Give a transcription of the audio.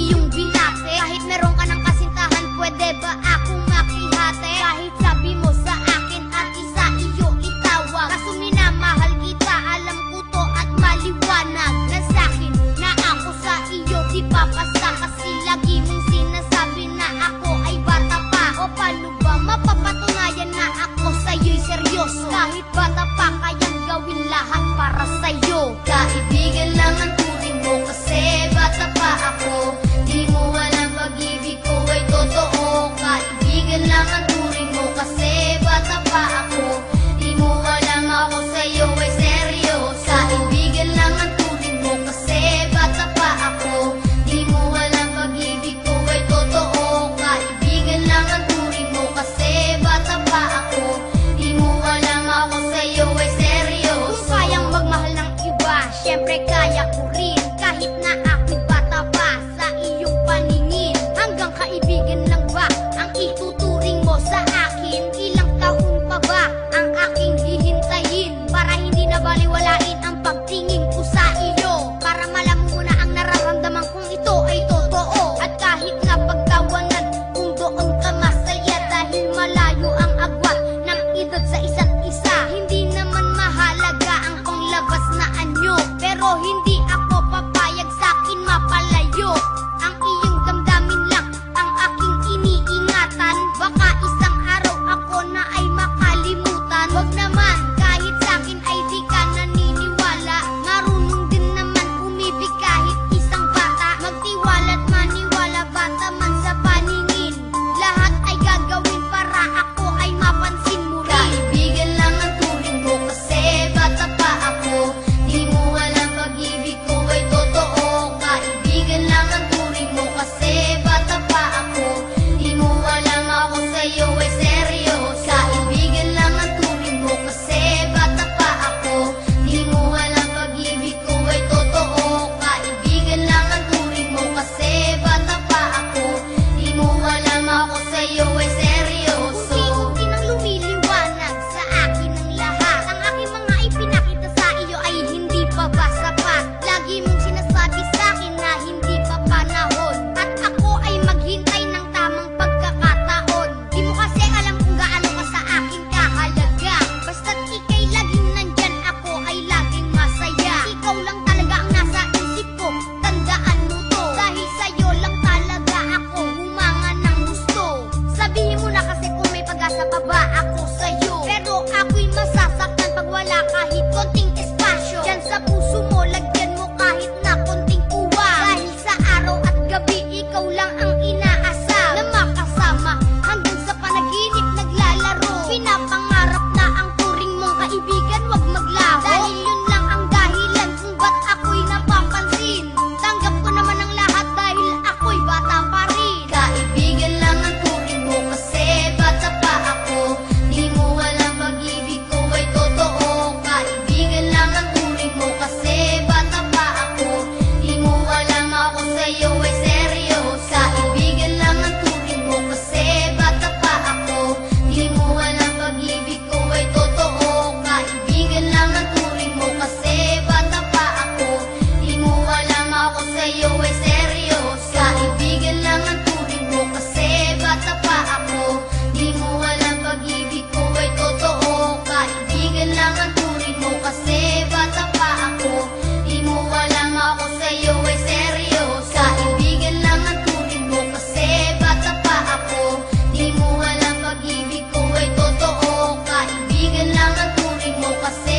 iyong binate? Kahit meron ka ng kasintahan, pwede ba akong makihate? Kahit sabi mo sa akin at isa iyo itawag, kaso minamahal kita, alam ko to at maliwanag na sa'kin na ako sa iyo di papasa. Kasi lagi mong sinasabi na ako ay bata pa. O paano ba mapapatunayan na ako sa'yo'y seryoso? Kahit bata pa, kayang gawin lahat para sa'yo. Kaibigan lang ang turing mo kasi bata pa ako. Di mo alam pag-ibig ko ay totoo. Kaibigan lang ang turing mo kasi bata pa ako. Di mo alam ako sa'yo ay seryoso. Kaibigan lang ang turing mo kasi bata pa ako. Di mo alam pag-ibig ko ay totoo. Kaibigan lang ang turing mo kasi bata pa ako. Di mo alam ako sa'yo ay seryoso. Kung kayang magmahal ng iba, syempre kaya ko rin. Kahit na ako'y bata pa sa iyong paningin. Hanggang kaibigan lang ba ang ituturing mo sa akin? Ilang taon pa ba ang aking hihintayin para hindi na baliwalain ang pagtingin ko sa iyo? Para malaman mo na ang nararamdaman kong ito ay totoo. At kahit na pagtawanan, kung doon ka masaya dahil malayo ang agwat ng edad sa isa't isa. Hindi naman mahalaga ang panglabas na anyo, pero hindi ako papayag sa'kin mapalayo. Ang iyong damdamin lang ang aking iniingatan. Baka isang araw ako na ay makalimutan. Wag naman, kahit sa'kin ay di ka naniniwala. Marunong din naman umibig kahit isang bata. Magtiwala't maniwala, bata man sa paningin. Lahat ay gagawin para ako ay mapansin mo rin. Kaibigan lang ang turing mo kasi bata pa ako. Di mo alam pag-ibig ko ay totoo. Kaibigan lang ang turing mo kasi bata pa ako. Di mo alam ako sa'yo ay seryoso. Kaibigan lang ang turing mo kasi bata pa ako. Di mo alam pag-ibig ko ay totoo. Kaibigan lang ang turing mo kasi bata pa ako. Di mo alam ako sa'yo ay seryoso. Unti-unti nang lumiliwanag sa akin ang lahat. Ang aking mga ipinakita sa iyo ay hindi pa ba sapat? Lagi mong sinasabi sa'kin na hindi pa panahon, at ako ay maghintay ng tamang pagkakataon. Di mo kasi alam kung gaano ka sa akin kahalaga. Basta't ika'y laging nandyan, ako ay laging masaya. Ikaw lang talaga ang nasa isip ko, tandaan mo to. Dahil sa'yo lang talaga ako humanga ng gusto. Sabihin mo na kasi kung may pag-asa pa ba ako sa'yo. Pero ako'y masasaktan pag wala kahit konting espasyo. Diyan sa puso mo, lagyan mo kahit na konting uwa. Dahil sa araw at gabi, ikaw lang ang inaasam na makasama. Hanggang sa panaginip naglalaro, pinapangarap na ang turing mong kaibigan, wag maglaho. Dahil yun lang ang dahilan kung ba't ako'y napapansin. Tanggap ko naman ang lahat dahil ako'y bata pa rin. Kaibigan lang ang turing mo kasi bata pa ako. Di mo alam pag-ibig ko ay totoo. Kaibigan lang ang turing mo kasi bata pa ako. Di mo alam ako sa'yo ay seryoso. Kaibigan lang ang turing mo kasi bata pa ako. Di mo alam pag-ibig ko ay totoo. Kaibigan lang ang turing mo kasi bata pa ako. Di mo alam ako sa'yo ay seryoso. Kaibigan lang ang turing mo kasi bata pa ako. Di mo alam pag-ibig ko ay totoo. Kaibigan lang ang turing mo kasi bata pa ako. Di mo alam ako sa'yo ay seryoso. Kaibigan lang ang turing mo kasi bata pa ako. Di mo alam pag-ibig ko ay totoo. Kaibigan lang ang turing mo kasi